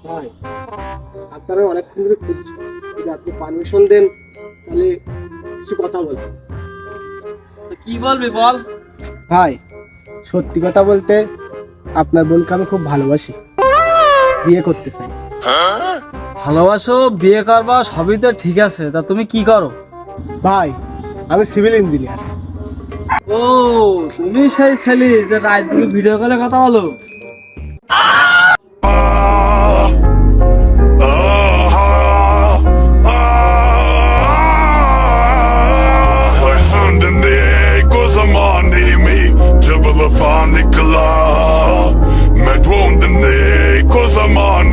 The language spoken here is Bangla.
ভাই আপনারা অনেকক্ষণ ধরে খুঁজছি, যদি আপনি পারমিশন দেন তাহলে কিছু কথা বলবো। কি বলবি বল। ভাই সত্যি কথা বলতে আপনার বোনকে আমি খুব ভালোবাসি, বিয়ে করতে চাই। ভালোবাসো, বিয়ে করবা, সবই তো ঠিক আছে, তা তুমি কি করো? ভাই আমি সিভিল ইঞ্জিনিয়ার। ও, তুমি সেই ছেলে যে রাত দিকে ভিডিও কলে কথা বলো?